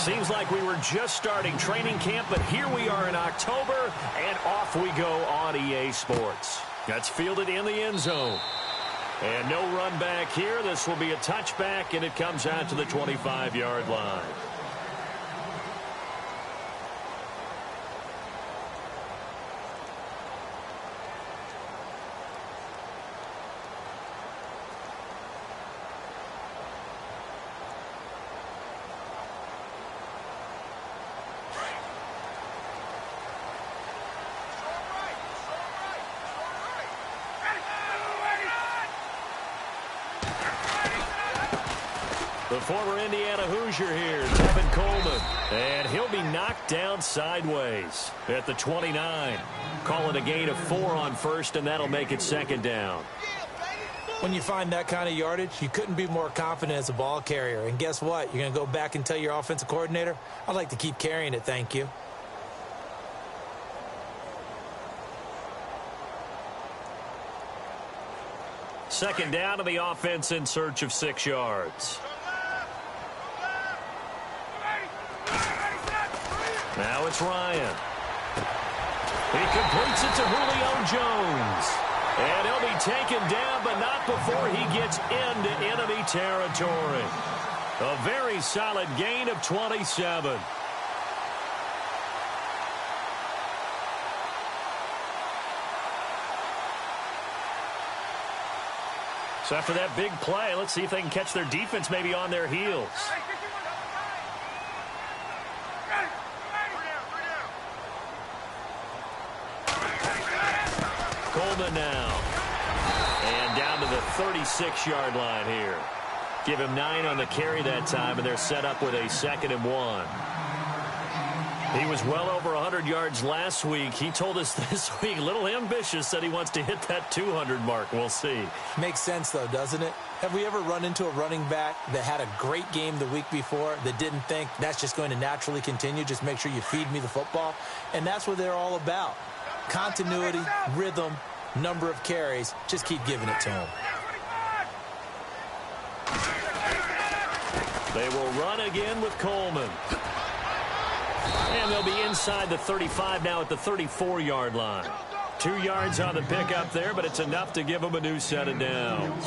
Seems like we were just starting training camp, but here we are in October, and off we go on EA Sports. That's fielded in the end zone. And no run back here. This will be a touchback, and it comes out to the 25-yard line. The former Indiana Hoosier here, Tevin Coleman. And he'll be knocked down sideways at the 29. Call it a gain of 4 on first, and that'll make it second down. When you find that kind of yardage, you couldn't be more confident as a ball carrier. And guess what? You're going to go back and tell your offensive coordinator, I'd like to keep carrying it, thank you. Second down to the offense in search of 6 yards. Now it's Ryan. He completes it to Julio Jones. And he'll be taken down, but not before he gets into enemy territory. A very solid gain of 27. So after that big play, let's see if they can catch their defense maybe on their heels. Coleman now. And down to the 36-yard line here. Give him 9 on the carry that time, and they're set up with a 2nd and 1. He was well over 100 yards last week. He told us this week, a little ambitious, said he wants to hit that 200 mark. We'll see. Makes sense, though, doesn't it? Have we ever run into a running back that had a great game the week before that didn't think that's just going to naturally continue? Just make sure you feed me the football. And that's what they're all about. Continuity, rhythm, number of carries. Just keep giving it to him. They will run again with Coleman. And they'll be inside the 35 now at the 34-yard line. 2 yards on the pickup there, but it's enough to give them a new set of downs.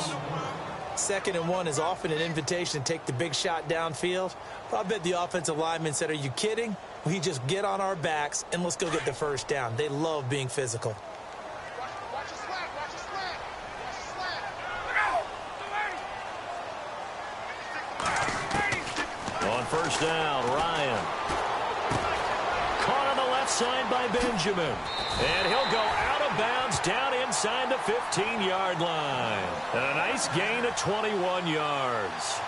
2nd and 1 is often an invitation to take the big shot downfield. But I bet the offensive lineman said, are you kidding? We just get on our backs and let's go get the first down. They love being physical. On first down, Ryan. Caught on the left side by Benjamin. And he'll go out of bounds down inside the 15-yard line. And a nice gain of 21 yards.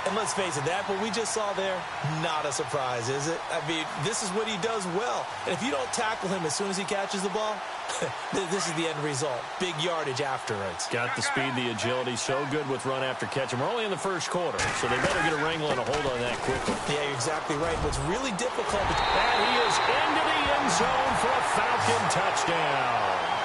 And let's face it, that what we just saw there, not a surprise, is it? I mean, this is what he does well. And if you don't tackle him as soon as he catches the ball, this is the end result. Big yardage afterwards. Got the speed, the agility, so good with run after catch. And we're only in the first quarter, so they better get a wrangle and a hold on that quickly. Yeah, you're exactly right. What's really difficult... And he is into the end zone for a Falcon touchdown.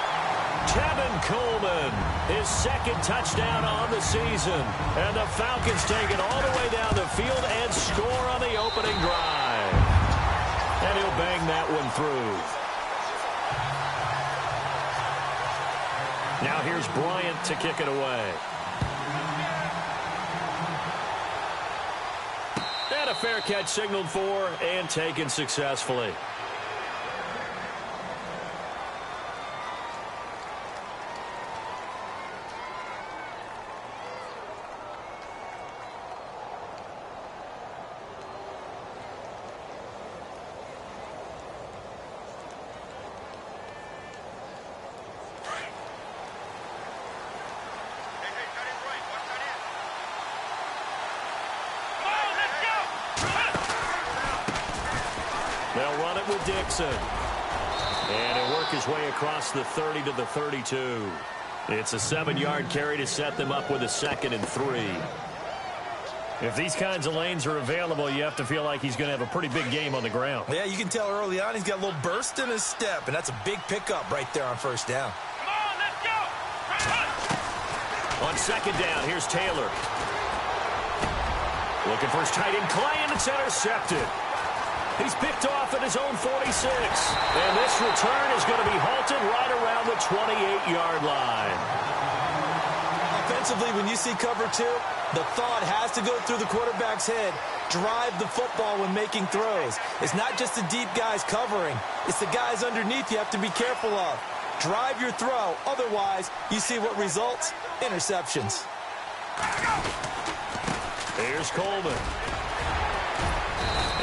Tevin Coleman, his 2nd touchdown on the season. And the Falcons take it all the way down the field and score on the opening drive. And he'll bang that one through. Now here's Bryant to kick it away. And a fair catch signaled for and taken successfully. They'll run it with Dixon. And he'll work his way across the 30 to the 32. It's a 7-yard carry to set them up with a 2nd and 3. If these kinds of lanes are available, you have to feel like he's going to have a pretty big game on the ground. Yeah, you can tell early on he's got a little burst in his step, and that's a big pickup right there on first down. Come on, let's go! On 2nd down, here's Taylor. Looking for his tight end, Clay, and it's intercepted. He's picked off at his own 46. And this return is going to be halted right around the 28-yard line. Offensively, when you see cover two, the thought has to go through the quarterback's head. Drive the football when making throws. It's not just the deep guys covering. It's the guys underneath you have to be careful of. Drive your throw. Otherwise, you see what results? Interceptions. Here's Coleman.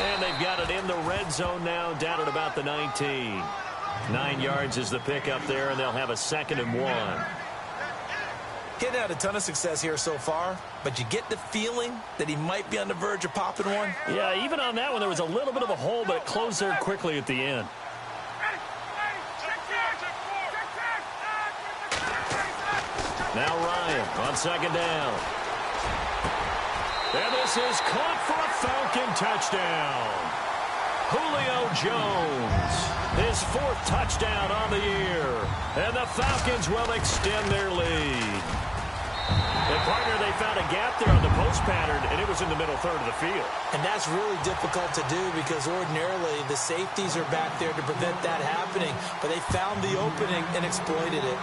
And they've got it in the red zone now, down at about the 19. 9 yards is the pickup there, and they'll have a 2nd and 1. Getting had a ton of success here so far, but you get the feeling that he might be on the verge of popping one. Yeah, even on that one, there was a little bit of a hole, but it closed there quickly at the end. Now Ryan on 2nd down. And this is caught for a Falcon touchdown. Julio Jones, his 4th touchdown on the year. And the Falcons will extend their lead. And, partner, they found a gap there on the post pattern, and it was in the middle third of the field. And that's really difficult to do because ordinarily the safeties are back there to prevent that happening. But they found the opening and exploited it.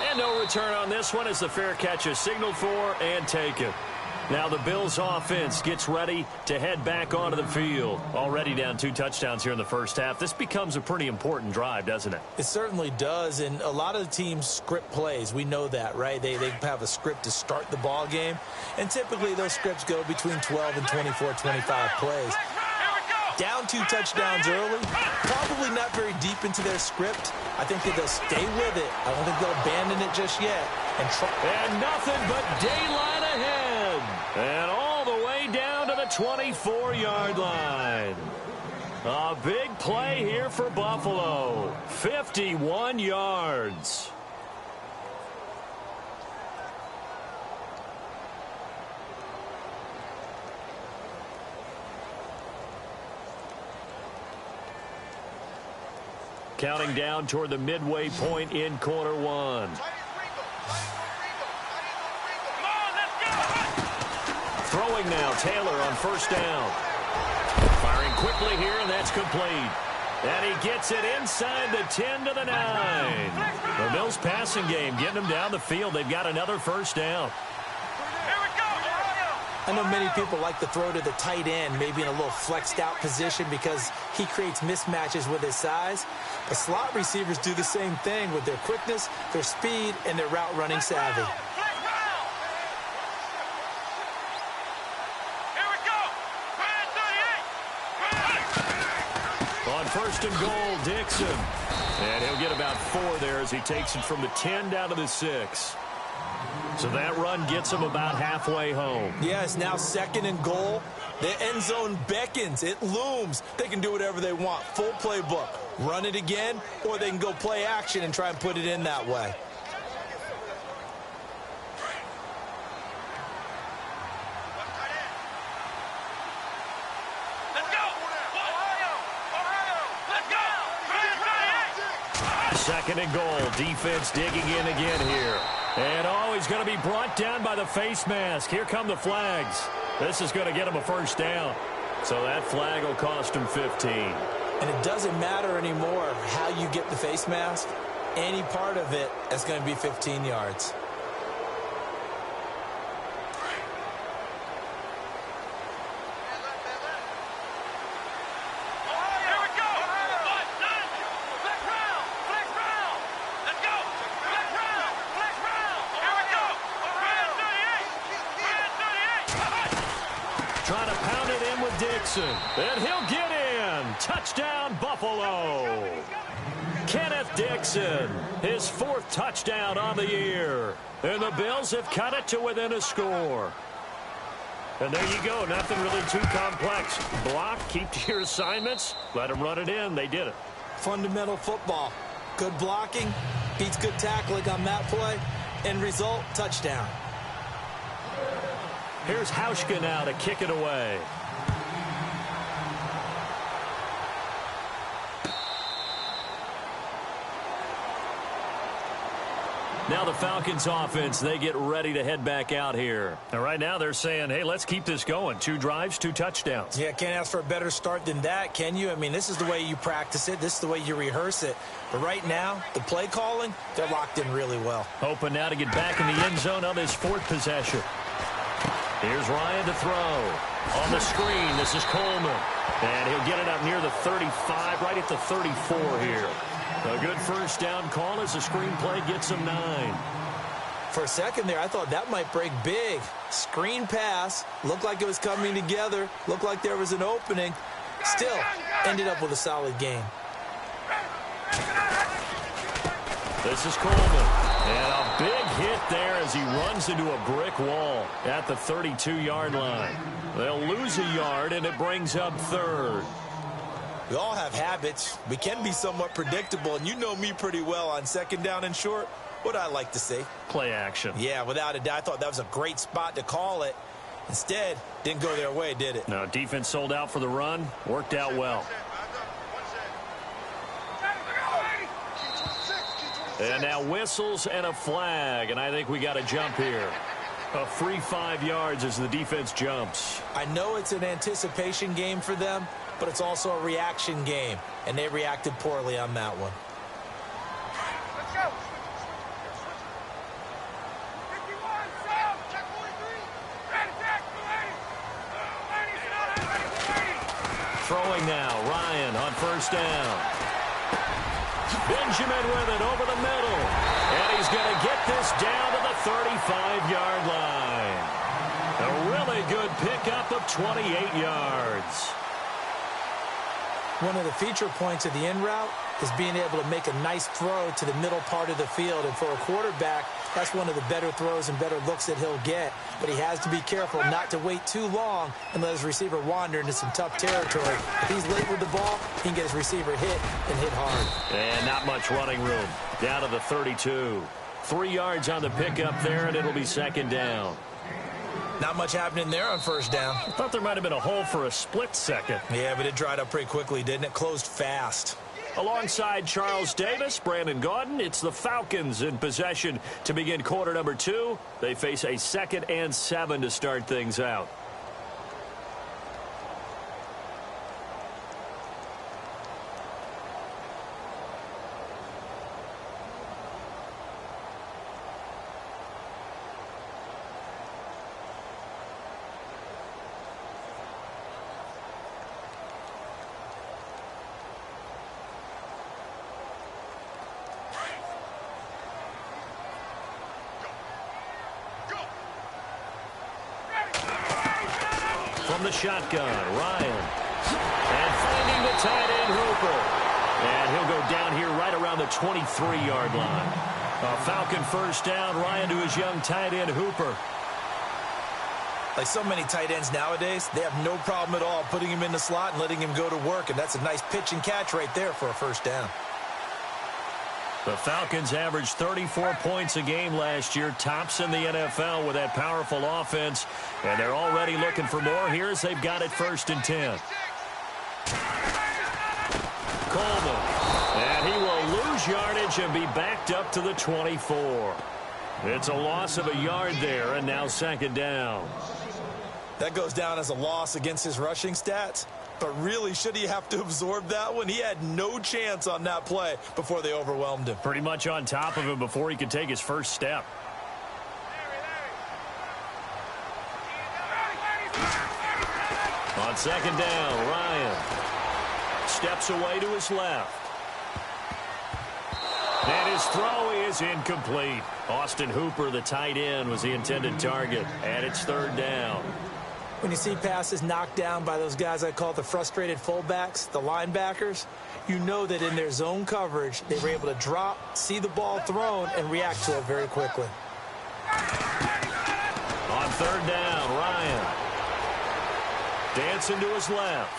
And no return on this one as the fair catch is signaled for and taken. Now the Bills offense gets ready to head back onto the field. Already down 2 touchdowns here in the first half. This becomes a pretty important drive, doesn't it? It certainly does, and a lot of the teams script plays. We know that, right? They have a script to start the ball game, and typically those scripts go between 12 and 24, 25 plays. Down 2 touchdowns early, probably not very deep into their script. I think that they'll stay with it. I don't think they'll abandon it just yet. And nothing but daylight ahead. And all the way down to the 24-yard line. A big play here for Buffalo. 51 yards. Counting down toward the midway point in quarter 1. Throwing now, Taylor on 1st down. Firing quickly here, and that's complete. And he gets it inside the 10 to the 9. The Bills passing game getting them down the field. They've got another 1st down. I know many people like to throw to the tight end, maybe in a little flexed out position because he creates mismatches with his size. But slot receivers do the same thing with their quickness, their speed, and their route running savvy. On 1st and goal, Dixon. And he'll get about 4 there as he takes it from the 10 down to the 6. So that run gets him about halfway home. Yeah, it's now 2nd and goal. The end zone beckons. It looms. They can do whatever they want. Full playbook. Run it again, or they can go play action and try and put it in that way. Second and goal. Defense digging in again here. And he's going to be brought down by the face mask. Here come the flags. This is going to get him a 1st down. So that flag will cost him 15. And it doesn't matter anymore how you get the face mask. Any part of it is going to be 15 yards. Trying to pound it in with Dixon. And he'll get in. Touchdown, Buffalo. Kenneth Dixon, his 4th touchdown on the year. And the Bills have cut it to within a score. And there you go. Nothing really too complex. Block, keep to your assignments, let them run it in. They did it. Fundamental football. Good blocking, beats good tackling on that play. End result, touchdown. Here's Hauschka now to kick it away. Now the Falcons offense, they get ready to head back out here. And right now they're saying, hey, let's keep this going. 2 drives, 2 touchdowns. Yeah, can't ask for a better start than that, can you? I mean, this is the way you practice it. This is the way you rehearse it. But right now, the play calling, they're locked in really well. Hoping now to get back in the end zone on this 4th possession. Here's Ryan to throw. On the screen, this is Coleman. And he'll get it up near the 35, right at the 34 here. A good first down call as the screen play gets him 9. For a second there, I thought that might break big. Screen pass, looked like it was coming together, looked like there was an opening. Still, ended up with a solid game. This is Coleman. And a big hit there as he runs into a brick wall at the 32-yard line. They'll lose a yard, and it brings up 3rd. We all have habits. We can be somewhat predictable, and you know me pretty well on 2nd down and short. What I like to say? Play action. Yeah, without a doubt. I thought that was a great spot to call it. Instead, didn't go their way, did it? No, defense sold out for the run. Worked out well. And now whistles and a flag, and I think we got a jump here. A free 5 yards as the defense jumps. I know it's an anticipation game for them, but it's also a reaction game, and they reacted poorly on that one. Let's go. Throwing now, Ryan on 1st down. Benjamin with it over the middle. And he's going to get this down to the 35-yard line. A really good pickup of 28 yards. One of the feature points of the in route is being able to make a nice throw to the middle part of the field. And for a quarterback, that's one of the better throws and better looks that he'll get. But he has to be careful not to wait too long and let his receiver wander into some tough territory. If he's late with the ball, he can get his receiver hit and hit hard. And not much running room. Down to the 32. 3 yards on the pickup there, and it'll be 2nd down. Not much happening there on 1st down. I thought there might have been a hole for a split second. Yeah, but it dried up pretty quickly, didn't it? Closed fast. Alongside Charles Davis, Brandon Gaudin, it's the Falcons in possession to begin quarter number 2. They face a 2nd and 7 to start things out. From the shotgun, Ryan. And finding the tight end, Hooper. And he'll go down here right around the 23-yard line. A Falcon 1st down, Ryan to his young tight end, Hooper. Like so many tight ends nowadays, they have no problem at all putting him in the slot and letting him go to work. And that's a nice pitch and catch right there for a 1st down. The Falcons averaged 34 points a game last year, tops in the NFL with that powerful offense, and they're already looking for more here as they've got it 1st and 10. Coleman, and he will lose yardage and be backed up to the 24. It's a loss of a yard there, and now 2nd down. That goes down as a loss against his rushing stats. But really, should he have to absorb that one? He had no chance on that play before they overwhelmed him. Pretty much on top of him before he could take his first step. On 2nd down, Ryan steps away to his left. And his throw is incomplete. Austin Hooper, the tight end, was the intended target. And it's 3rd down. When you see passes knocked down by those guys I call the frustrated fullbacks, the linebackers, you know that in their zone coverage, they were able to drop, see the ball thrown, and react to it very quickly. On 3rd down, Ryan dancing to his left.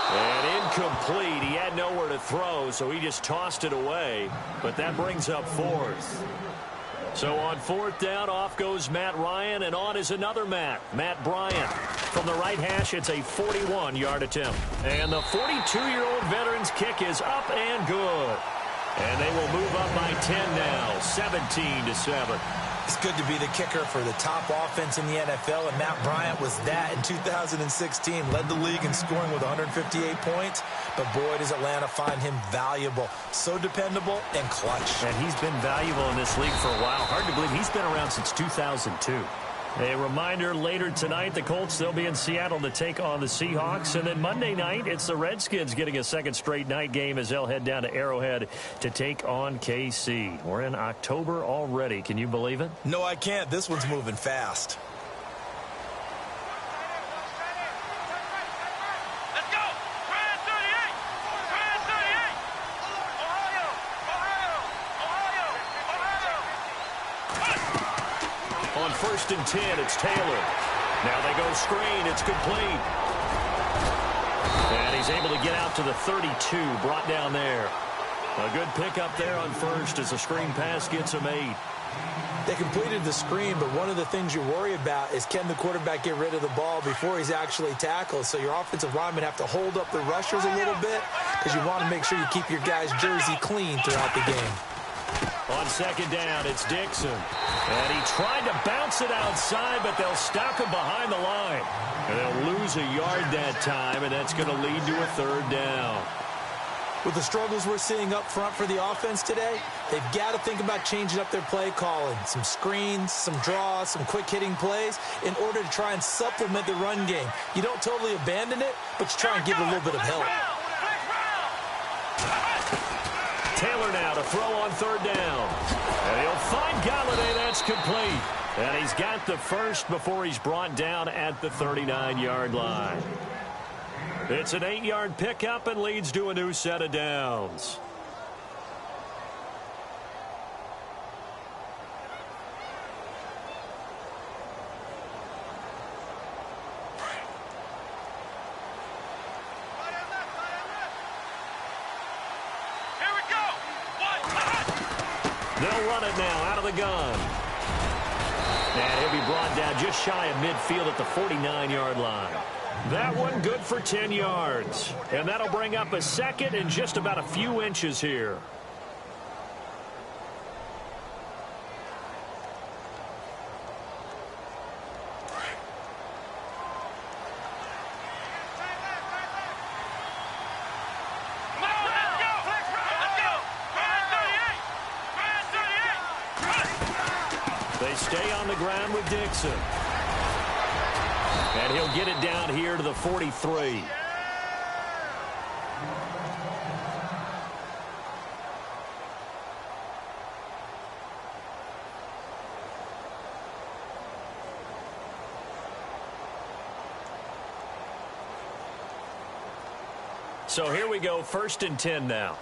And incomplete. He had nowhere to throw, so he just tossed it away. But that brings up 4th. So on 4th down, off goes Matt Ryan, and on is another Matt Bryant. From the right hash, it's a 41-yard attempt. And the 42-year-old veteran's kick is up and good. And they will move up by 10 now, 17-7. It's good to be the kicker for the top offense in the NFL, and Matt Bryant was that in 2016. Led the league in scoring with 158 points, but boy, does Atlanta find him valuable. So dependable and clutch. And he's been valuable in this league for a while. Hard to believe he's been around since 2002. A reminder, later tonight, the Colts, they'll be in Seattle to take on the Seahawks. And then Monday night, it's the Redskins getting a second straight night game as they'll head down to Arrowhead to take on KC. We're in October already. Can you believe it? No, I can't. This one's moving fast. First and 10, it's Taylor. Now they go screen. It's complete. And he's able to get out to the 32, brought down there. A good pickup there on first as the screen pass gets him 8. They completed the screen, but one of the things you worry about is can the quarterback get rid of the ball before he's actually tackled? So your offensive linemen have to hold up the rushers a little bit because you want to make sure you keep your guy's jersey clean throughout the game. On second down, it's Dixon. And he tried to bounce it outside, but they'll stop him behind the line. And they'll lose a yard that time, and that's going to lead to a third down. With the struggles we're seeing up front for the offense today, they've got to think about changing up their play calling. Some screens, some draws, some quick-hitting plays in order to try and supplement the run game. You don't totally abandon it, but you try and give it a little bit of help. Taylor now to throw on third down. And he'll find Galladay. That's complete. And he's got the first before he's brought down at the 39-yard line. It's an 8-yard pickup and leads to a new set of downs. They'll run it now out of the gun. And he'll be brought down just shy of midfield at the 49-yard line. That one good for 10 yards. And that'll bring up a second and just about a few inches here. They stay on the ground with Dixon. And he'll get it down here to the 43. So here we go, first and 10 now.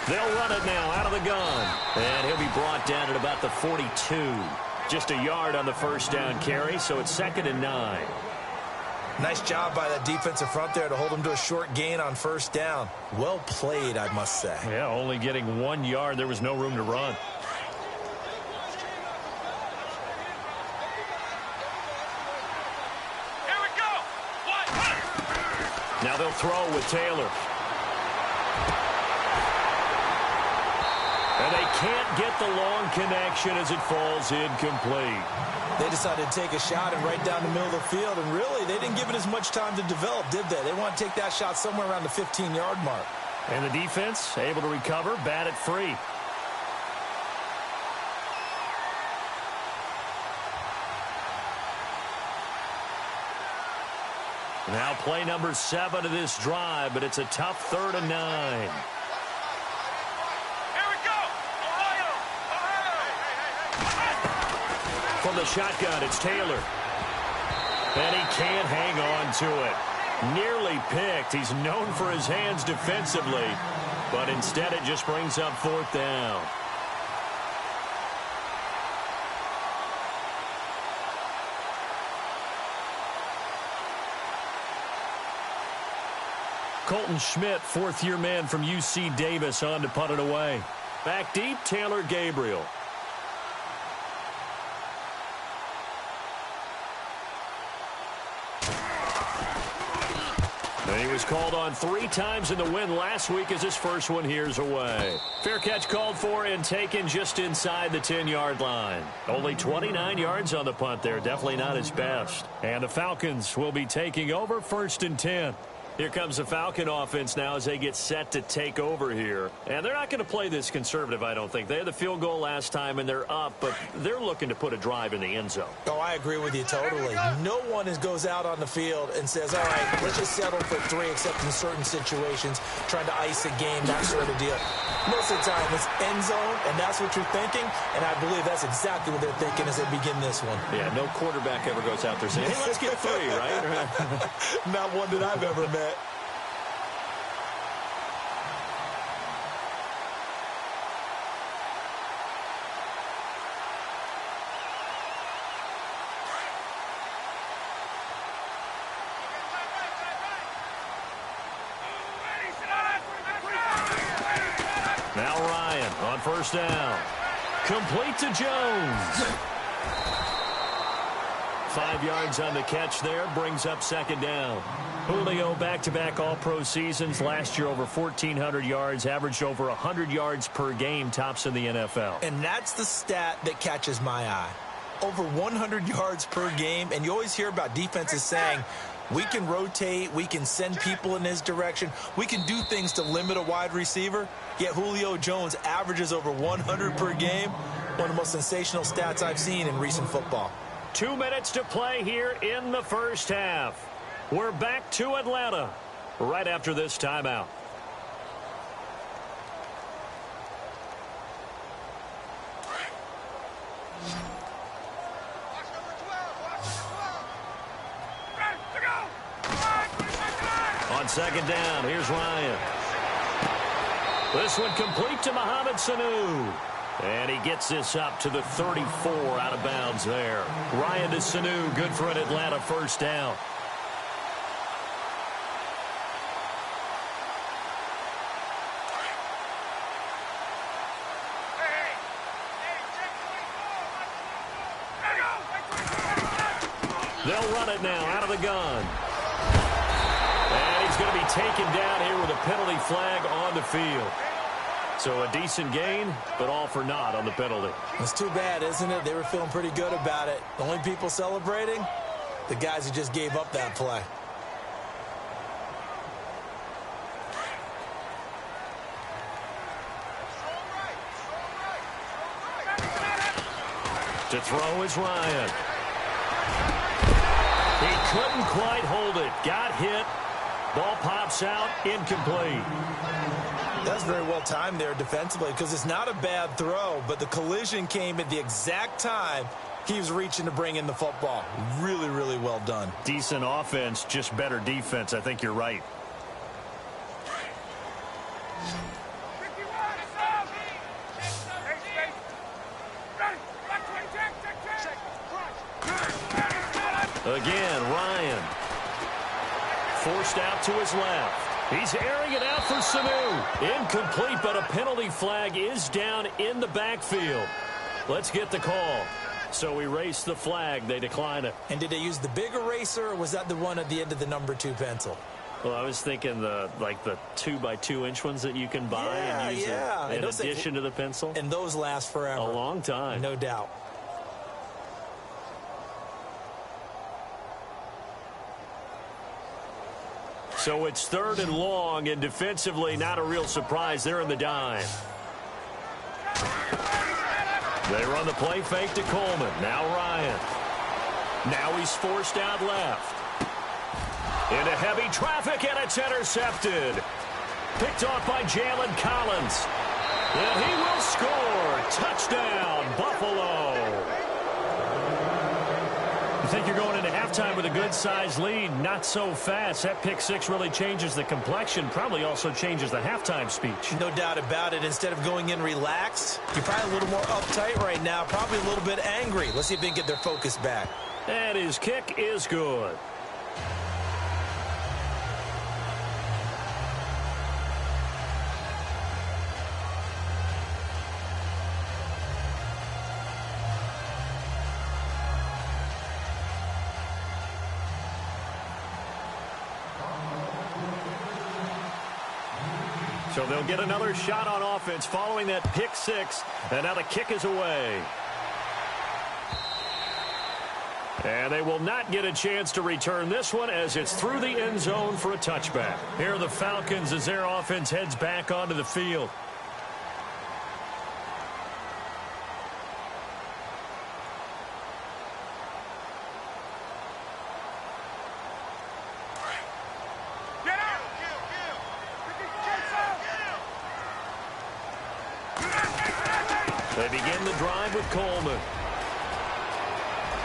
They'll run it now out of the gun. And he'll be brought down at about the 42. Just a yard on the first down carry, so it's 2nd and 9. Nice job by that defensive front there to hold him to a short gain on first down. Well played, I must say. Yeah, only getting 1 yard. There was no room to run. Here we go. Now they'll throw with Taylor. And they can't get the long connection as it falls incomplete. They decided to take a shot and right down the middle of the field, and really, they didn't give it as much time to develop, did they? They want to take that shot somewhere around the 15-yard mark. And the defense able to recover, bat it free. Now play number 7 of this drive, but it's a tough 3rd and 9. From the shotgun, it's Taylor. And he can't hang on to it. Nearly picked. He's known for his hands defensively, but instead it just brings up 4th down. Colton Schmidt, 4th-year man from UC Davis, on to punt it away. Back deep, Taylor Gabriel. And he was called on 3 times in the win last week as his first one here's away. Fair catch called for and taken just inside the 10-yard line. Only 29 yards on the punt there. Definitely not his best. And the Falcons will be taking over 1st and 10. Here comes the Falcon offense now as they get set to take over here. And they're not going to play this conservative, I don't think. They had the field goal last time, and they're up, but they're looking to put a drive in the end zone. Oh, I agree with you totally. No one goes out on the field and says, all right, let's just settle for 3, except in certain situations, trying to ice a game, that sort of deal. Most of the time, it's end zone, and that's what you're thinking, and I believe that's exactly what they're thinking as they begin this one. Yeah, no quarterback ever goes out there saying, hey, let's get 3, right? Not one that I've ever met. Now Ryan on 1st down. Complete to Jones. 5 yards on the catch there, brings up 2nd down. Julio back-to-back all-pro seasons. Last year over 1,400 yards, averaged over 100 yards per game, tops in the NFL. And that's the stat that catches my eye. Over 100 yards per game, and you always hear about defenses saying, we can rotate, we can send people in his direction, we can do things to limit a wide receiver, yet Julio Jones averages over 100 per game. One of the most sensational stats I've seen in recent football. 2 minutes to play here in the first half. We're back to Atlanta right after this timeout. On 2nd down, here's Ryan. This one complete to Mohamed Sanu. And he gets this up to the 34 out of bounds there. Ryan to Sanu, good for an Atlanta 1st down. They'll run it now out of the gun. And he's going to be taken down here with a penalty flag on the field. So a decent gain, but all for naught on the penalty. It's too bad, isn't it? They were feeling pretty good about it. The only people celebrating, the guys who just gave up that play. To throw is Ryan. He couldn't quite hold it. Got hit. Ball pops out. Incomplete. That's very well timed there defensively because it's not a bad throw, but the collision came at the exact time he was reaching to bring in the football. Really, really well done. Decent offense, just better defense. I think you're right. Again, Ryan. Forced out to his left. He's airing it out for Sanu. Incomplete, but a penalty flag is down in the backfield. Let's get the call. So erase the flag. They decline it. And did they use the big eraser, or was that the one at the end of the number 2 pencil? Well, I was thinking the 2x2-inch ones that you can buy and use in addition to the pencil. And those last forever. A long time. No doubt. So it's 3rd and long, and defensively not a real surprise. They're in the dime. They run the play fake to Coleman. Now Ryan. Now he's forced out left. Into heavy traffic, and it's intercepted. Picked off by Jalen Collins. And he will score. Touchdown, Buffalo. You think you're going into halftime with a good-sized lead. Not so fast. That pick six really changes the complexion. Probably also changes the halftime speech. No doubt about it. Instead of going in relaxed, you're probably a little more uptight right now. Probably a little bit angry. Let's see if they can get their focus back. And his kick is good. So they'll get another shot on offense following that pick six. And now the kick is away. And they will not get a chance to return this one as it's through the end zone for a touchback. Here are the Falcons as their offense heads back onto the field. They begin the drive with Coleman.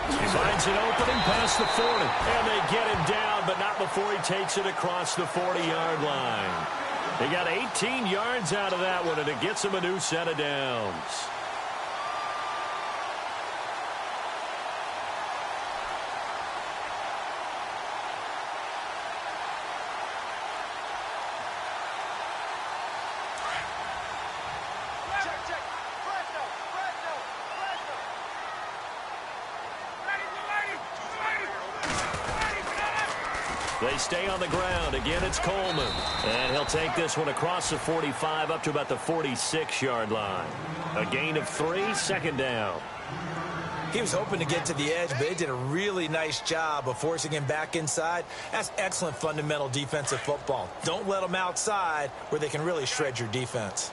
He finds an opening past the 40. And they get him down, but not before he takes it across the 40-yard line. He got 18 yards out of that one, and it gets him a new set of downs. They stay on the ground. Again, it's Coleman. And he'll take this one across the 45 up to about the 46-yard line. A gain of 3, second down. He was hoping to get to the edge, but they did a really nice job of forcing him back inside. That's excellent fundamental defensive football. Don't let them outside where they can really shred your defense.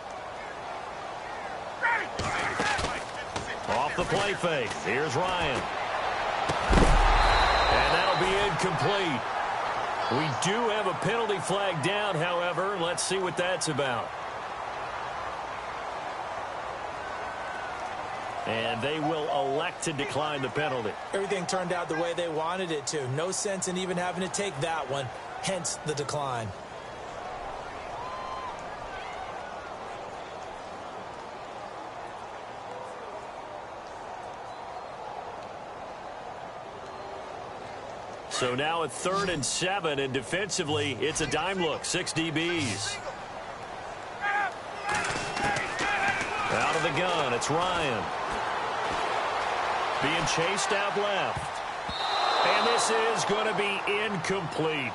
Off the play fake. Here's Ryan. And that'll be incomplete. We do have a penalty flag down, however. Let's see what that's about. And they will elect to decline the penalty. Everything turned out the way they wanted it to. No sense in even having to take that one, hence the decline. So now at 3rd and 7, and defensively, it's a dime look, 6 DBs. Out of the gun, it's Ryan. Being chased out left. And this is going to be incomplete.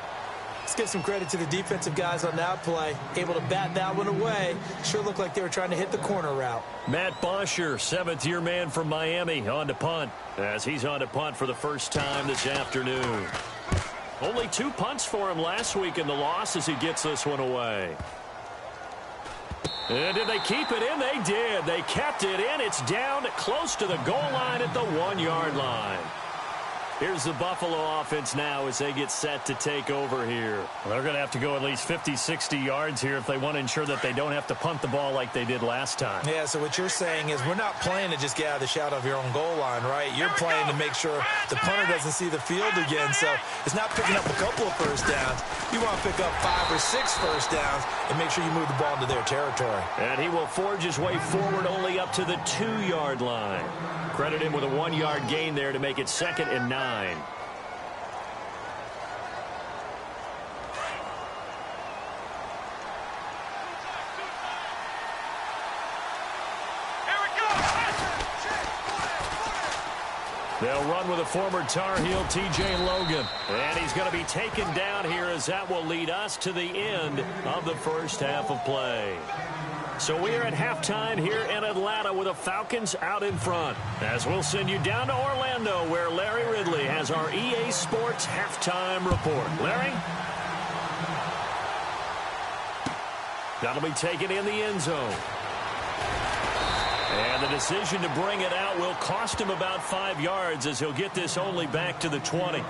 Let's give some credit to the defensive guys on that play. Able to bat that one away. Sure looked like they were trying to hit the corner route. Matt Bosher, 7th-year man from Miami, on to punt. As he's on to punt for the first time this afternoon. Only 2 punts for him last week in the loss as he gets this one away. And did they keep it in? They did. They kept it in. It's down close to the goal line at the 1-yard line. Here's the Buffalo offense now as they get set to take over here. Well, they're going to have to go at least 50, 60 yards here if they want to ensure that they don't have to punt the ball like they did last time. Yeah, so what you're saying is we're not playing to just get out of the shadow of your own goal line, right? You're playing to make sure the punter doesn't see the field again. So it's not picking up a couple of first downs. You want to pick up 5 or 6 first downs and make sure you move the ball into their territory. And he will forge his way forward only up to the 2-yard line. Credit him with a 1-yard gain there to make it 2nd and 9. They'll run with a former Tar Heel, T.J. Logan. And he's going to be taken down here as that will lead us to the end of the first half of play. So we are at halftime here in Atlanta with the Falcons out in front. As we'll send you down to Orlando where Larry Ridley has our EA Sports halftime report. Larry? That'll be taken in the end zone. And the decision to bring it out will cost him about 5 yards as he'll get this only back to the 20.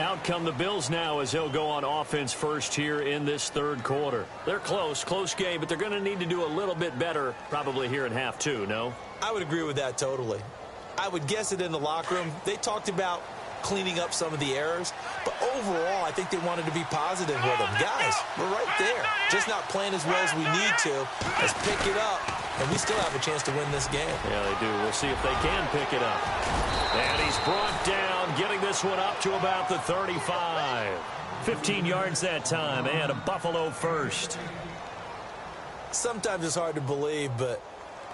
Out come the Bills now as they'll go on offense first here in this 3rd quarter. They're close game, but they're going to need to do a little bit better probably here in half 2, no? I would agree with that totally. I would guess it in the locker room. They talked about cleaning up some of the errors, but overall I think they wanted to be positive with them. Guys, we're right there. Just not playing as well as we need to. Let's pick it up, and we still have a chance to win this game. Yeah, they do. We'll see if they can pick it up. And he's brought down, getting this one up to about the 35. 15 yards that time, and a Buffalo first. Sometimes it's hard to believe, but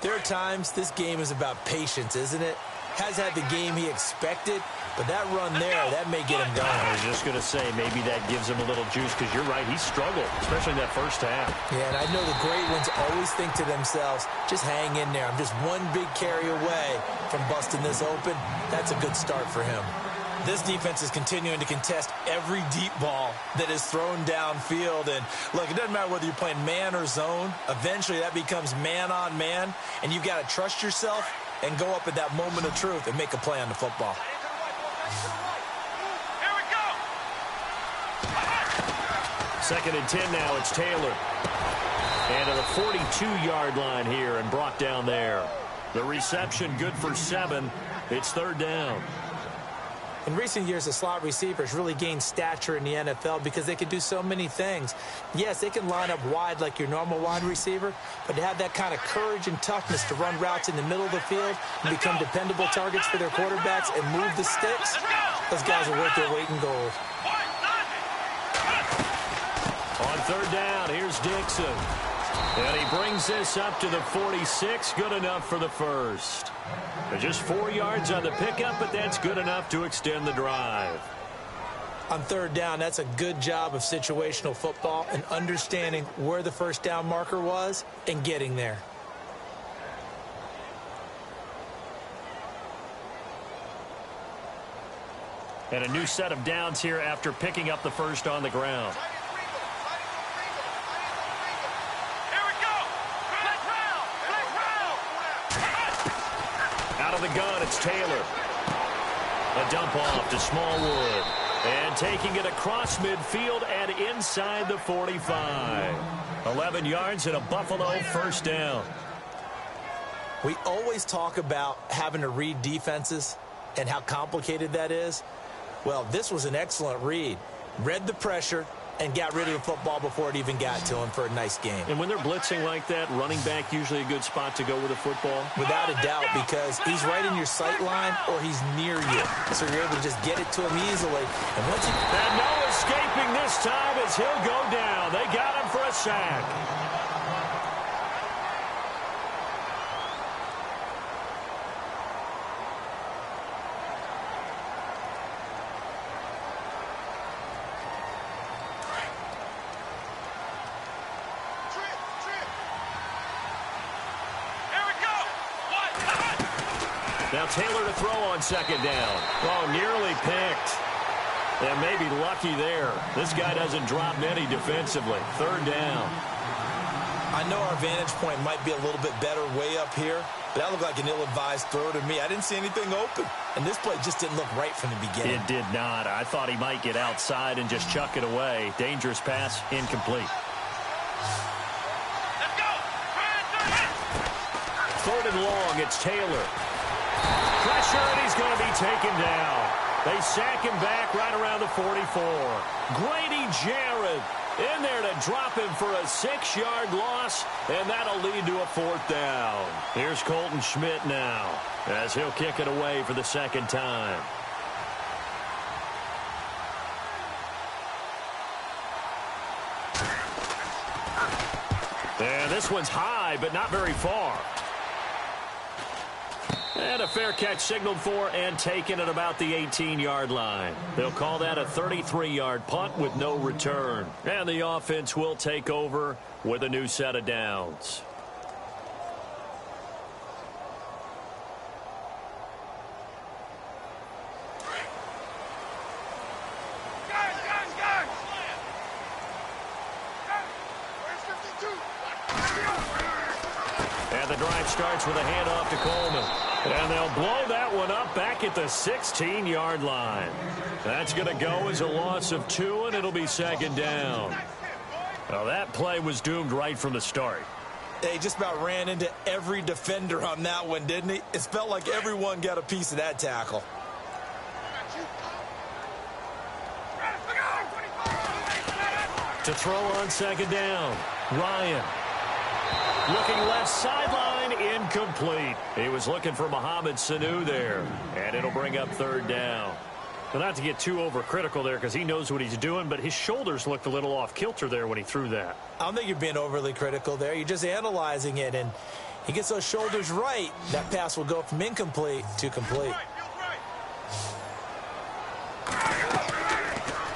there are times this game is about patience, isn't it? has had the game he expected, but that run there, that may get him going. I was just going to say, maybe that gives him a little juice, because you're right, he struggled, especially in that first half. Yeah, and I know the great ones always think to themselves, just hang in there. I'm just one big carry away from busting this open. That's a good start for him. This defense is continuing to contest every deep ball that is thrown downfield. And, look, it doesn't matter whether you're playing man or zone. Eventually, that becomes man on man, and you've got to trust yourself and go up at that moment of truth and make a play on the football. Here we go. 2nd and 10 now. It's Taylor. And to the 42-yard line here and brought down there. The reception good for 7. It's 3rd down. In recent years, the slot receivers really gained stature in the NFL because they can do so many things. Yes, they can line up wide like your normal wide receiver, but to have that kind of courage and toughness to run routes in the middle of the field and become dependable targets for their quarterbacks and move the sticks, those guys are worth their weight in gold. On 3rd down, here's Dixon. And he brings this up to the 46. Good enough for the first. Just 4 yards on the pickup, but that's good enough to extend the drive. On 3rd down, that's a good job of situational football and understanding where the first down marker was and getting there. And a new set of downs here after picking up the first on the ground. Out of the gun, it's Taylor. A dump off to Smallwood. And taking it across midfield and inside the 45. 11 yards and a Buffalo first down. We always talk about having to read defenses and how complicated that is. Well, this was an excellent read. Read the pressure and got rid of the football before it even got to him for a nice game. And when they're blitzing like that, running back usually a good spot to go with a football? Without a doubt, because he's right in your sight line or he's near you. So you're able to just get it to him easily. And once you... And no escaping this time as he'll go down. They got him for a sack. Now Taylor to throw on 2nd down. Oh, nearly picked. And maybe lucky there. This guy doesn't drop many defensively. 3rd down. I know our vantage point might be a little bit better way up here, but that looked like an ill-advised throw to me. I didn't see anything open, and this play just didn't look right from the beginning. It did not. I thought he might get outside and just chuck it away. Dangerous pass, incomplete. Let's go. 3rd and long, it's Taylor. Pressure, and he's going to be taken down. They sack him back right around the 44. Grady Jarrett in there to drop him for a 6-yard loss, and that'll lead to a 4th down. Here's Colton Schmidt now as he'll kick it away for the 2nd time. And this one's high, but not very far. And a fair catch signaled for and taken at about the 18-yard line. They'll call that a 33-yard punt with no return. And the offense will take over with a new set of downs. And the drive starts with a handoff to Coleman. And they'll blow that one up back at the 16-yard line. That's going to go as a loss of 2, and it'll be 2nd down. Well, that play was doomed right from the start. They just about ran into every defender on that one, didn't he? It felt like everyone got a piece of that tackle. To throw on 2nd down, Ryan. Looking left sideline, incomplete. He was looking for Mohamed Sanu there, and it'll bring up 3rd down. Well, not to get too overcritical there because he knows what he's doing, but his shoulders looked a little off kilter there when he threw that. I don't think you're being overly critical there. You're just analyzing it, and He gets those shoulders right, that pass will go from incomplete to complete.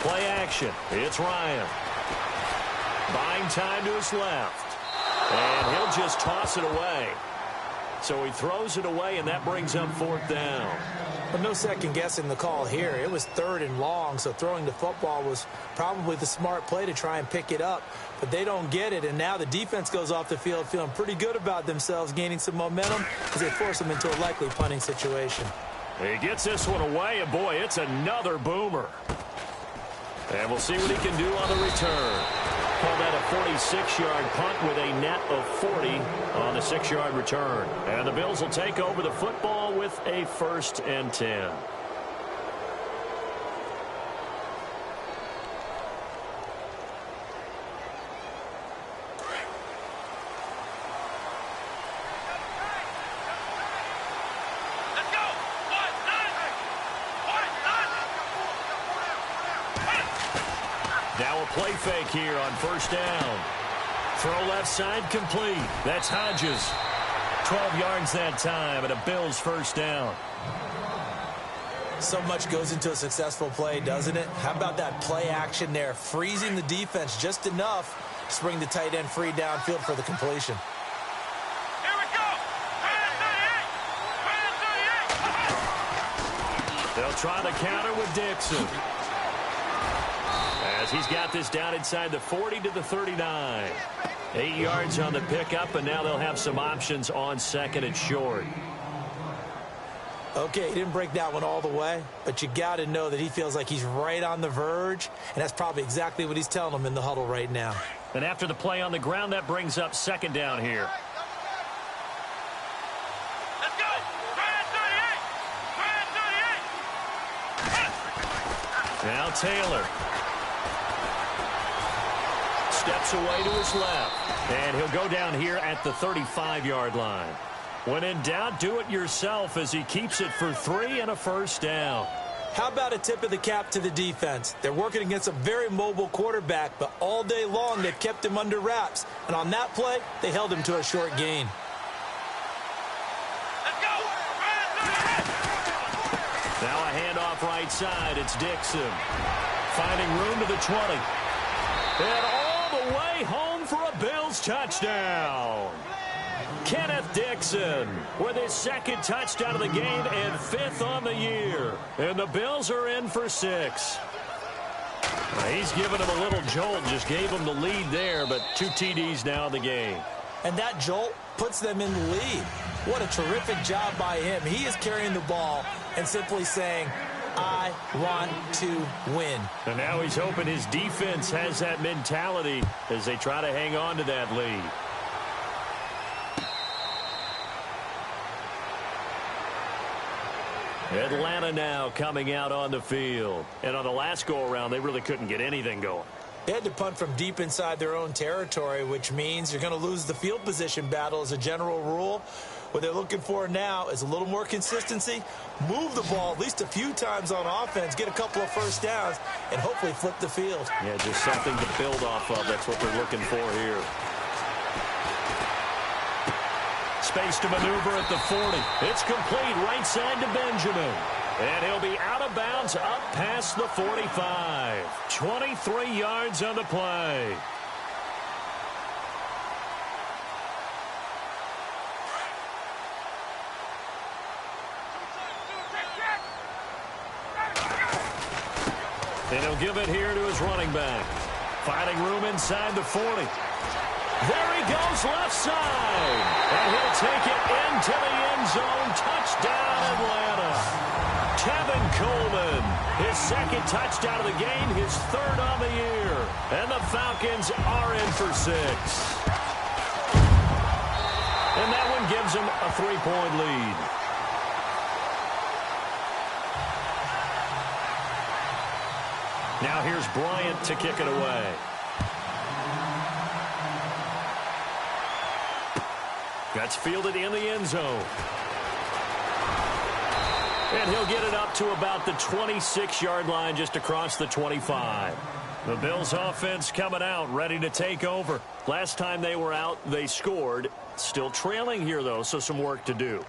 Play action. It's Ryan. Buying time to his left. And he'll just toss it away. So he throws it away, and that brings up 4th down. But no second guessing the call here. It was 3rd and long, so throwing the football was probably the smart play to try and pick it up. But they don't get it, and now the defense goes off the field feeling pretty good about themselves, gaining some momentum as they force them into a likely punting situation. He gets this one away, and boy, it's another boomer. And we'll see what he can do on the return. Call that a 46-yard punt with a net of 40 on the 6-yard return. And the Bills will take over the football with a 1st and 10. Now a play fake here on 1st down. Throw left side complete. That's Hodges. 12 yards that time and a Bills 1st down. So much goes into a successful play, doesn't it? How about that play action there, freezing the defense just enough to bring the tight end free downfield for the completion. Here we go. They'll try the counter with Dixon. As he's got this down inside the 40 to the 39. 8 yards on the pickup, and now they'll have some options on 2nd and short. Okay, he didn't break that one all the way, but you got to know that he feels like he's right on the verge, and that's probably exactly what he's telling them in the huddle right now. And after the play on the ground, that brings up 2nd down here. Let's go. Try 38. Now Taylor. Steps away to his left, and he'll go down here at the 35-yard line. When in doubt, do it yourself as he keeps it for 3 and a 1st down. How about a tip of the cap to the defense? They're working against a very mobile quarterback, but all day long they've kept him under wraps. And on that play, they held him to a short gain. Let's go. Now a handoff right side. It's Dixon. Finding room to the 20. And all the way home for a Bills touchdown. Kenneth Dixon with his 2nd touchdown of the game and 5th on the year. And the Bills are in for 6. He's giving him a little jolt, just gave him the lead there, but 2 TDs now in the game. And that jolt puts them in the lead. What a terrific job by him. He is carrying the ball and simply saying, I want to win. And now he's hoping his defense has that mentality as they try to hang on to that lead. Atlanta now coming out on the field. And on the last go-around, they really couldn't get anything going. They had to punt from deep inside their own territory, which means you're going to lose the field position battle as a general rule. What they're looking for now is a little more consistency, move the ball at least a few times on offense, get a couple of 1st downs, and hopefully flip the field. Yeah, just something to build off of. That's what they're looking for here. Space to maneuver at the 40. It's complete right side to Benjamin. And he'll be out of bounds up past the 45. 23 yards on the play. And he'll give it here to his running back. Finding room inside the 40. There he goes left side. And he'll take it into the end zone. Touchdown, Atlanta. Tevin Coleman, his 2nd touchdown of the game, his 3rd on the year. And the Falcons are in for 6. And that one gives them a 3-point lead. Now here's Bryant to kick it away. That's fielded in the end zone. And he'll get it up to about the 26-yard line, just across the 25. The Bills offense coming out, ready to take over. Last time they were out, they scored. Still trailing here, though, so some work to do.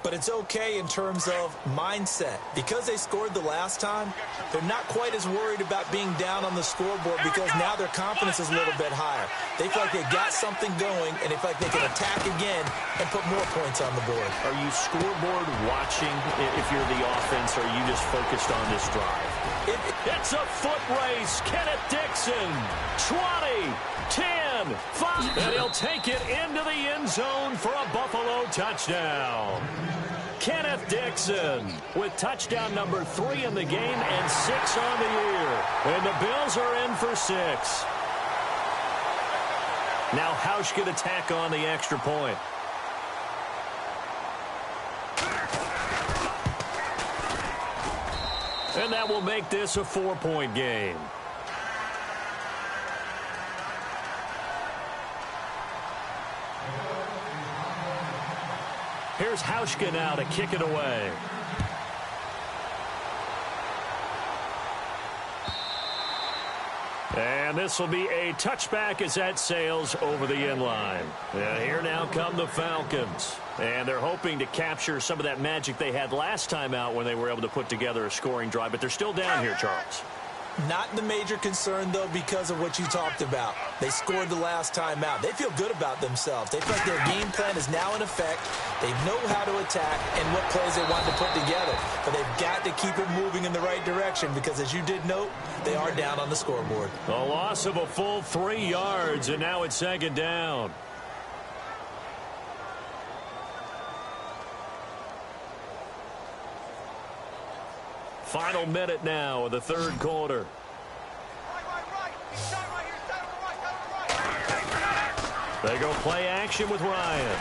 But it's okay in terms of mindset. Because they scored the last time, they're not quite as worried about being down on the scoreboard because now their confidence is a little bit higher. They feel like they got something going, and they feel like they can attack again and put more points on the board. Are you scoreboard watching if you're the offense, or are you just focused on this drive? It's a foot race. Kenneth Dixon, 20, 10, 5. And he'll take it into the end zone for a Buffalo touchdown. Kenneth Dixon with touchdown number 3 in the game and 6 on the year. And the Bills are in for 6. Now Hausch can attack on the extra point. And that will make this a 4-point game. Here's Hauschka now to kick it away. And this will be a touchback as that sails over the end line. And here now come the Falcons. And they're hoping to capture some of that magic they had last time out when they were able to put together a scoring drive. But they're still down here, Charles. Not the major concern, though, because of what you talked about. They scored the last time out. They feel good about themselves. They feel like their game plan is now in effect. They know how to attack and what plays they want to put together. But they've got to keep it moving in the right direction because, as you did note, they are down on the scoreboard. A loss of a full 3 yards, and now it's second down. Final minute now of the third quarter. They go play action with Ryan.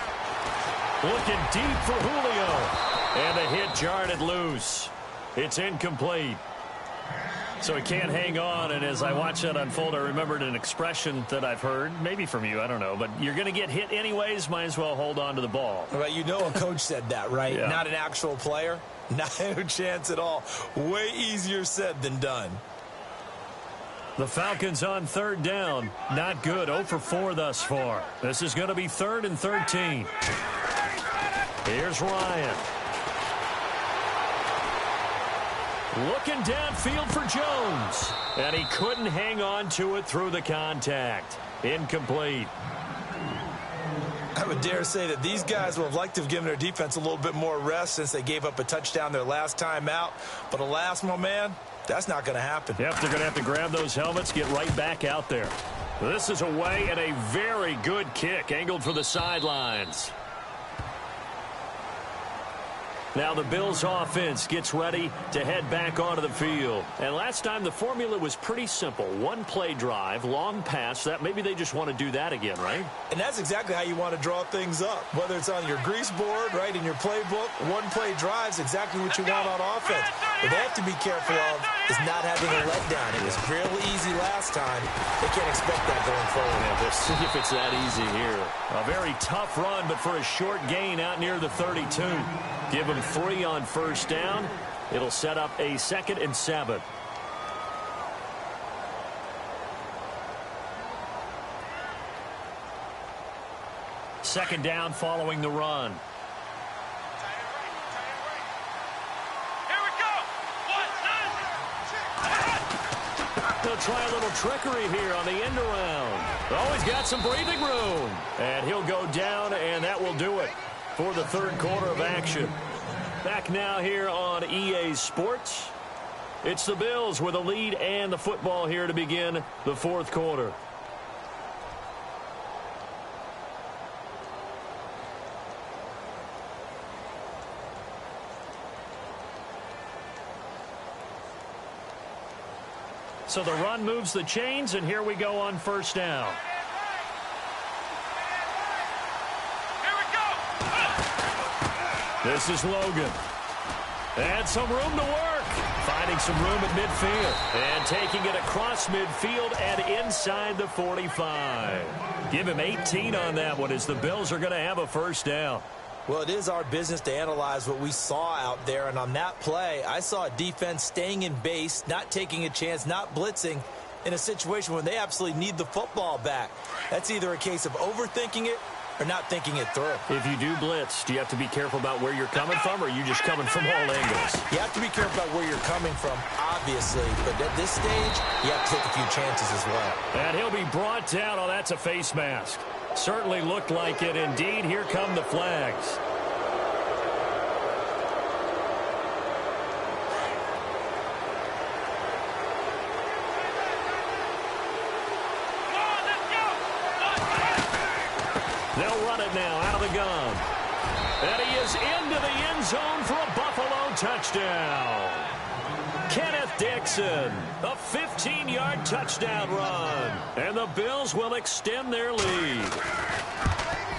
Looking deep for Julio. And the hit jarred it loose. It's incomplete. So he can't hang on, and as I watch that unfold, I remembered an expression that I've heard, maybe from you, I don't know, but you're going to get hit anyways, might as well hold on to the ball. Right, you know a coach said that, right? Yeah. Not an actual player. Not a chance at all. Way easier said than done. The Falcons on third down. Not good. 0 for 4 thus far. This is going to be 3rd and 13. Here's Ryan. Looking downfield for Jones. And he couldn't hang on to it through the contact. Incomplete. I would dare say that these guys would have liked to have given their defense a little bit more rest since they gave up a touchdown their last time out. But alas, my man, that's not going to happen. Yep, they're going to have to grab those helmets, get right back out there. This is away and a very good kick, angled for the sidelines. Now the Bills offense gets ready to head back onto the field. And last time the formula was pretty simple. One play drive, long pass. That maybe they just want to do that again, right? And that's exactly how you want to draw things up. Whether it's on your grease board, right, in your playbook, one play drive is exactly what you want on offense. What they have to be careful of is not having a letdown. It was real easy last time. They can't expect that going forward. Yeah, we'll see if it's that easy here. A very tough run, but for a short gain out near the 32. Give them 3 on first down. It'll set up a 2nd and 7. Second down following the run. Here we go. 1, 2. They'll try a little trickery here on the end around. Oh, he's got some breathing room. And he'll go down, and that will do it for the third quarter of action. Back now here on EA Sports. It's the Bills with a lead and the football here to begin the fourth quarter. So the run moves the chains, and here we go on first down. This is Logan. And some room to work. Finding some room at midfield. And taking it across midfield and inside the 45. Give him 18 on that one as the Bills are going to have a first down. Well, it is our business to analyze what we saw out there. And on that play, I saw a defense staying in base, not taking a chance, not blitzing in a situation where they absolutely need the football back. That's either a case of overthinking it or not thinking it through. If you do blitz, do you have to be careful about where you're coming from, or are you just coming from all angles? You have to be careful about where you're coming from, obviously, but at this stage, you have to take a few chances as well. And he'll be brought down. Oh, that's a face mask. Certainly looked like it indeed. Here come the flags. They'll run it now out of the gun. And he is into the end zone for a Buffalo touchdown. Kenneth Dixon, a 15-yard touchdown run. And the Bills will extend their lead.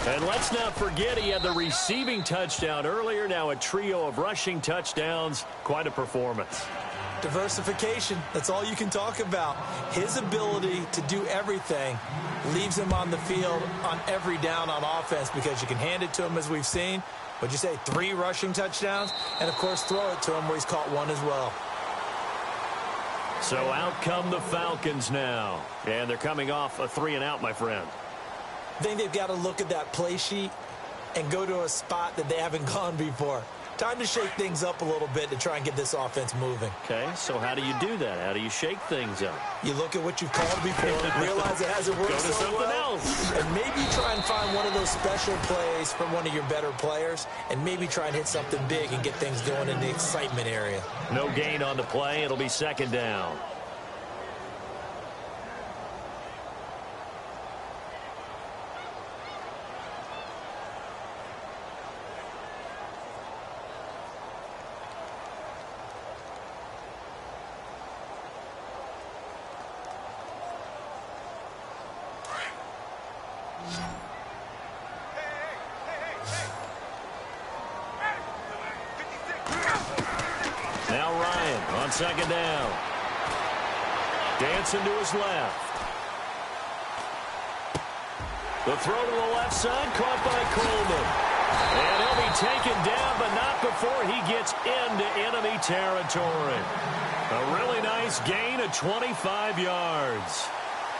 And let's not forget he had the receiving touchdown earlier. Now a trio of rushing touchdowns. Quite a performance. Diversification, that's all you can talk about. His ability to do everything leaves him on the field on every down on offense because you can hand it to him, as we've seen. What'd you say, 3 rushing touchdowns? And, of course, throw it to him where he's caught 1 as well. So out come the Falcons now. And they're coming off a 3-and-out, my friend. I think they've got to look at that play sheet and go to a spot that they haven't gone before. Time to shake things up a little bit to try and get this offense moving. Okay, so how do you do that? How do you shake things up? You look at what you've called before, realize it hasn't worked Go to so something well, else. and maybe try and find one of those special plays from one of your better players, and maybe try and hit something big and get things going in the excitement area. No gain on the play. It'll be 2nd down. Now Ryan on 2nd down. Dancing to his left. The throw to the left side, caught by Coleman. And he'll be taken down, but not before he gets into enemy territory. A really nice gain of 25 yards.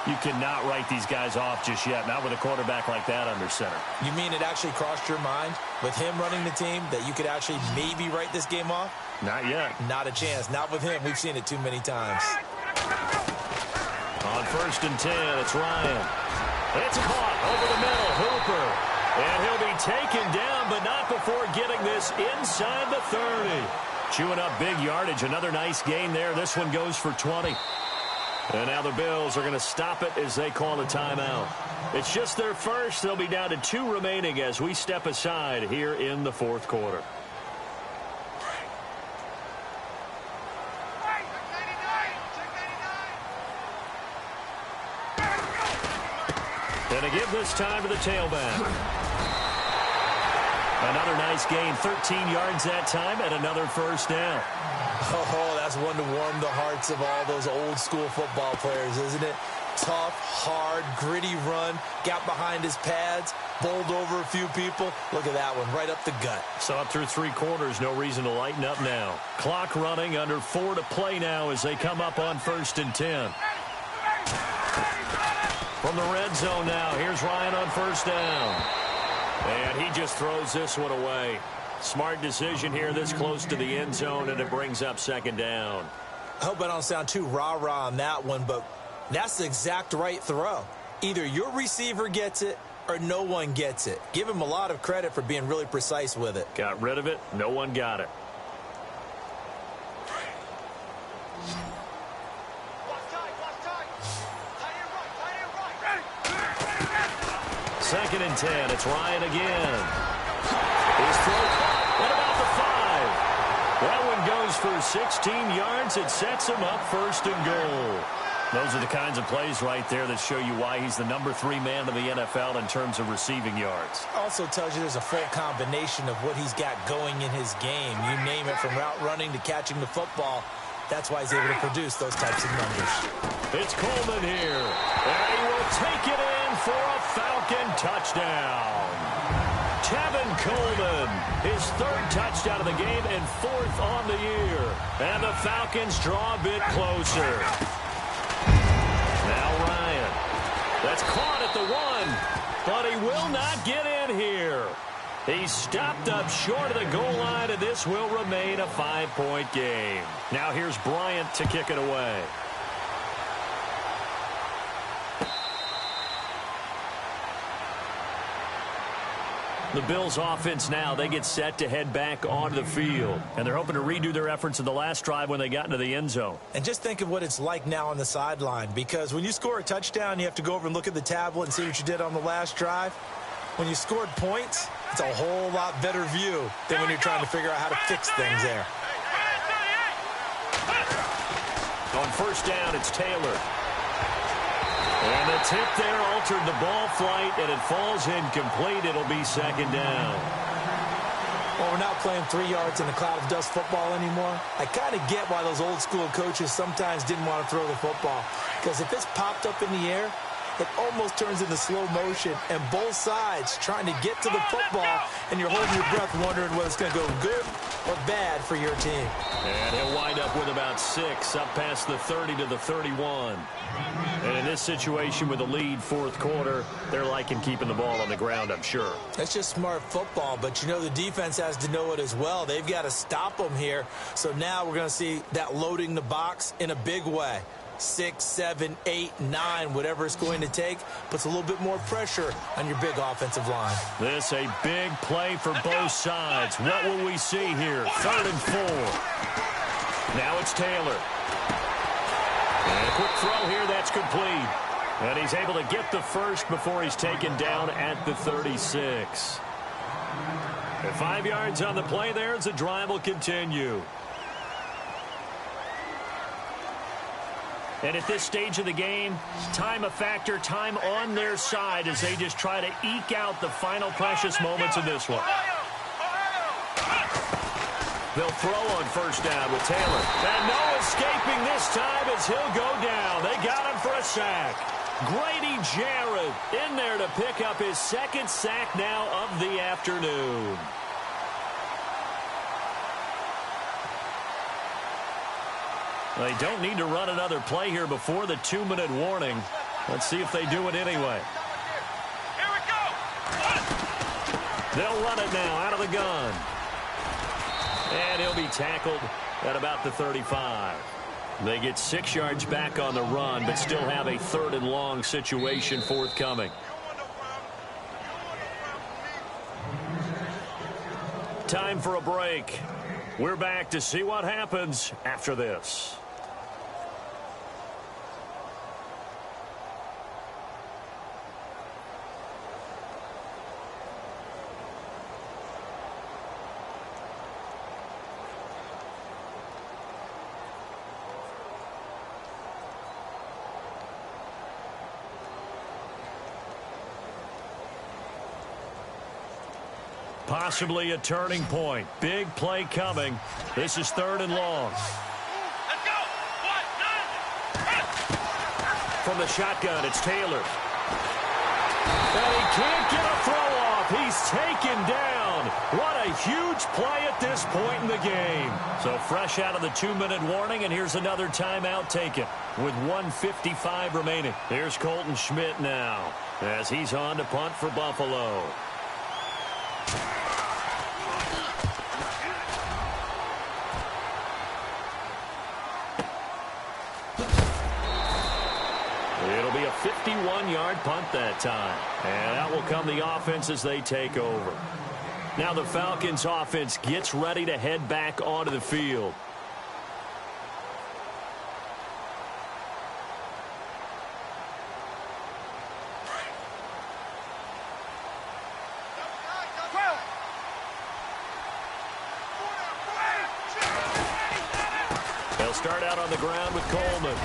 You cannot write these guys off just yet, not with a quarterback like that under center. You mean it actually crossed your mind with him running the team that you could actually maybe write this game off? Not yet. Not a chance. Not with him. We've seen it too many times. On 1st and 10, it's Ryan. It's caught over the middle. Hooper. And he'll be taken down, but not before getting this inside the 30. Chewing up big yardage. Another nice gain there. This one goes for 20. And now the Bills are going to stop it as they call a timeout. It's just their first. They'll be down to 2 remaining as we step aside here in the 4th quarter. And to give this time to the tailback. Another nice gain, 13 yards that time, and another 1st down. Oh, that's one to warm the hearts of all those old school football players, isn't it? Tough, hard, gritty run, got behind his pads, bowled over a few people. Look at that one, right up the gut. Saw it through 3 quarters, no reason to lighten up now. Clock running, under 4 to play now as they come up on 1st and 10. From the red zone now, here's Ryan on 1st down. And he just throws this one away. Smart decision here this close to the end zone, and it brings up 2nd down. I hope I don't sound too rah-rah on that one, but that's the exact right throw. Either your receiver gets it or no one gets it. Give him a lot of credit for being really precise with it. Got rid of it. No one got it. Second and 10. It's Ryan again. His throw caught at about the 5. That one goes for 16 yards. It sets him up 1st and goal. Those are the kinds of plays right there that show you why he's the number 3 man in the NFL in terms of receiving yards. Also tells you there's a full combination of what he's got going in his game. You name it, from route running to catching the football. That's why he's able to produce those types of numbers. It's Coleman here. And he will take it in for a Falcon touchdown. Tevin Coleman, his 3rd touchdown of the game and 4th on the year. And the Falcons draw a bit closer. Now Ryan. That's caught at the 1. but he will not get in here. He's stopped up short of the goal line, and this will remain a 5-point game. Now here's Bryant to kick it away. The Bills offense now, they get set to head back onto the field. And they're hoping to redo their efforts in the last drive when they got into the end zone. And just think of what it's like now on the sideline, because when you score a touchdown, you have to go over and look at the tablet and see what you did on the last drive. When you scored points, it's a whole lot better view than when you're trying to figure out how to fix things there. On first down, it's Taylor. And the tip there altered the ball flight, and it falls incomplete. It'll be second down. Well, we're not playing 3 yards in a cloud of dust football anymore. I kind of get why those old school coaches sometimes didn't want to throw the football, because if it's popped up in the air, it almost turns into slow motion, and both sides trying to get to the football, and you're holding your breath wondering whether it's going to go good or bad for your team. And he'll wind up with about 6, up past the 30 to the 31. And in this situation with the lead fourth quarter, they're liking keeping the ball on the ground, I'm sure. That's just smart football, but you know the defense has to know it as well. They've got to stop them here. So now we're going to see that loading the box in a big way. 6, 7, 8, 9, whatever it's going to take, puts a little bit more pressure on your big offensive line. This a big play for both sides. What will we see here? 3rd and 4. Now it's Taylor. And a quick throw here, that's complete. And he's able to get the first before he's taken down at the 36. And 5 yards on the play there as the drive will continue. And at this stage of the game, time a factor, time on their side as they just try to eke out the final precious moments of this one. They'll throw on first down with Taylor. And no escaping this time as he'll go down. They got him for a sack. Grady Jarrett in there to pick up his 2nd sack now of the afternoon. They don't need to run another play here before the 2-minute warning. Let's see if they do it anyway. Here we go. They'll run it now out of the gun. And he'll be tackled at about the 35. They get 6 yards back on the run, but still have a 3rd and long situation forthcoming. Time for a break. We're back to see what happens after this. Possibly a turning point. Big play coming. This is 3rd and long. Let's go. 1, 9. From the shotgun, it's Taylor. And he can't get a throw off. He's taken down. What a huge play at this point in the game. So fresh out of the 2-minute warning, and here's another timeout taken with 1:55 remaining. Here's Colton Schmidt now as he's on to punt for Buffalo. It'll be a 51-yard punt that time. And out will come the offense as they take over. Now the Falcons offense gets ready to head back onto the field. They'll start out on the ground with Coleman.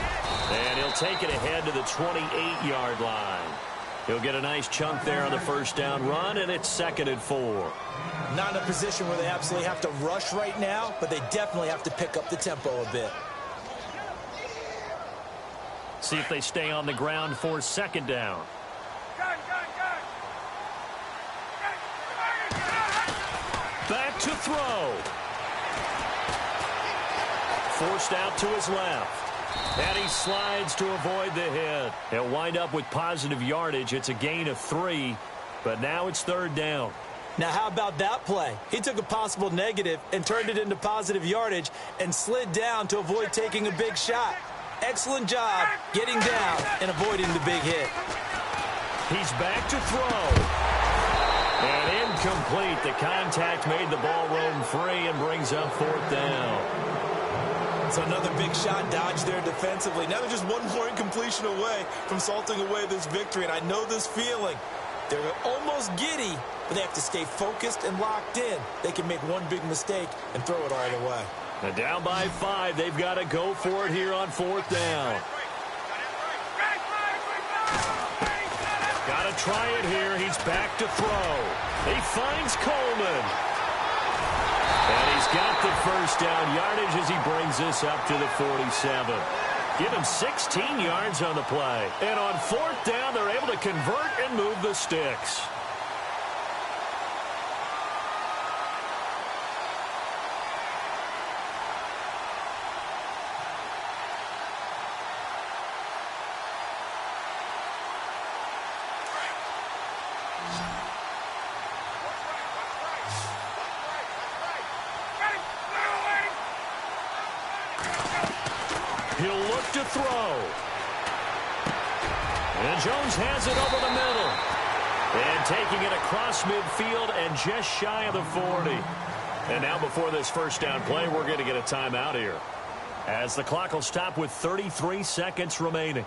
And he'll take it ahead to the 28-yard line. He'll get a nice chunk there on the first down run, and it's 2nd and 4. Not in a position where they absolutely have to rush right now, but they definitely have to pick up the tempo a bit. See if they stay on the ground for 2nd down. Back to throw. Forced out to his left. And he slides to avoid the hit. He'll wind up with positive yardage. It's a gain of 3, but now it's 3rd down. Now, how about that play? He took a possible negative and turned it into positive yardage and slid down to avoid taking a big shot. Excellent job getting down and avoiding the big hit. He's back to throw. And incomplete. The contact made the ball roam free and brings up 4th down. So another big shot dodged there defensively. Now they're just one more incompletion away from salting away this victory. And I know this feeling. They're almost giddy, but they have to stay focused and locked in. They can make one big mistake and throw it all the way. And down by 5, they've got to go for it here on 4th down. Got to try it here. He's back to throw. He finds Coleman. And he's got the 1st down yardage as he brings this up to the 47. Give him 16 yards on the play. And on 4th down, they're able to convert and move the sticks. He'll look to throw. And Jones has it over the middle. And taking it across midfield and just shy of the 40. And now before this 1st down play, we're going to get a timeout here, as the clock will stop with 33 seconds remaining.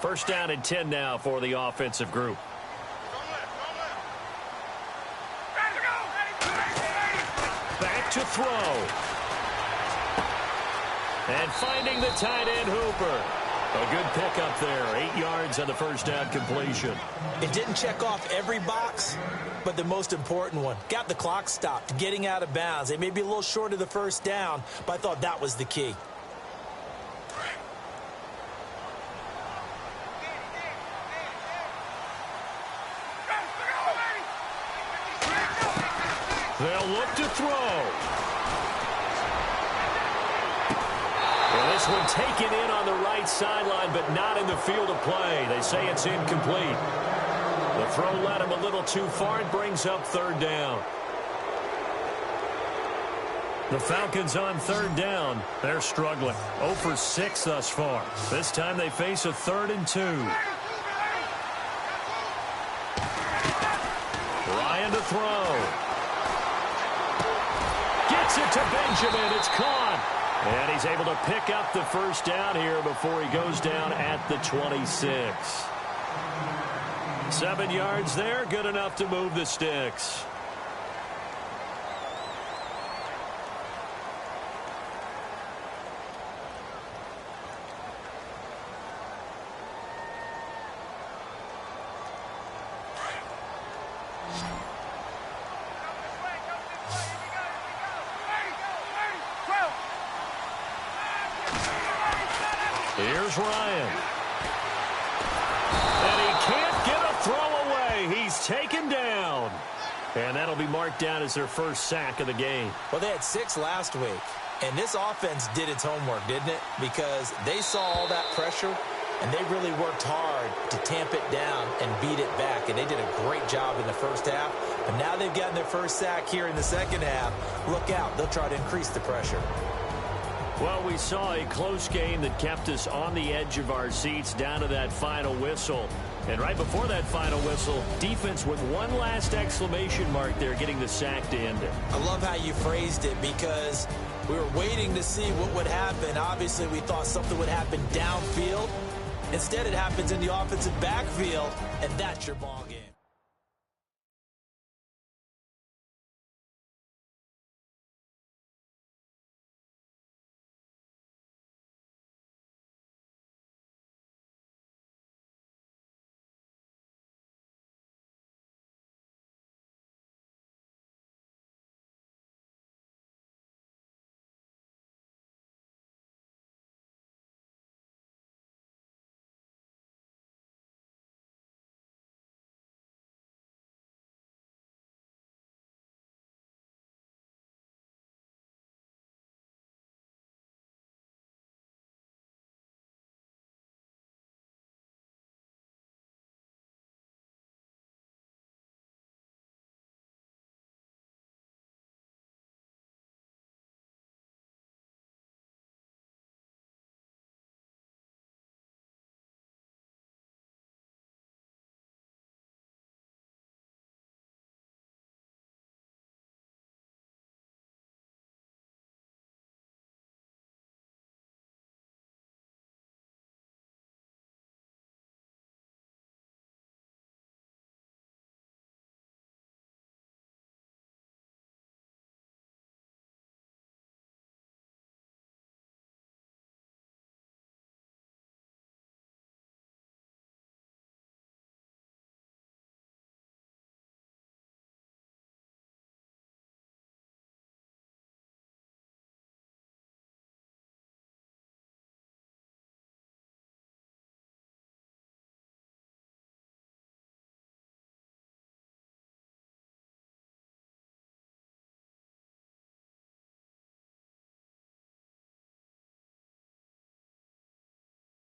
First down and 10 now for the offensive group. Back to throw. And finding the tight end Hooper. A good pickup there. 8 yards on the 1st down completion. It didn't check off every box, but the most important one. Got the clock stopped, getting out of bounds. They may be a little short of the 1st down, but I thought that was the key. They'll look to throw. And this one taken in on the right sideline, but not in the field of play. They say it's incomplete. The throw led him a little too far. It brings up 3rd down. The Falcons on 3rd down. They're struggling. 0 for 6 thus far. This time they face a 3rd and 2. Ryan to throw. Gets it to Benjamin. It's caught. And he's able to pick up the 1st down here before he goes down at the 26. 7 yards there. Good enough to move the sticks. Here's Ryan. And he can't get a throw away. He's taken down. And that'll be marked down as their 1st sack of the game. Well, they had 6 last week. And this offense did its homework, didn't it? Because they saw all that pressure, and they really worked hard to tamp it down and beat it back. And they did a great job in the 1st half. But now they've gotten their 1st sack here in the 2nd half. Look out. They'll try to increase the pressure. Well, we saw a close game that kept us on the edge of our seats down to that final whistle. And right before that final whistle, defense with one last exclamation mark there, getting the sack to end it. I love how you phrased it, because we were waiting to see what would happen. Obviously, we thought something would happen downfield. Instead, it happens in the offensive backfield, and that's your ball game.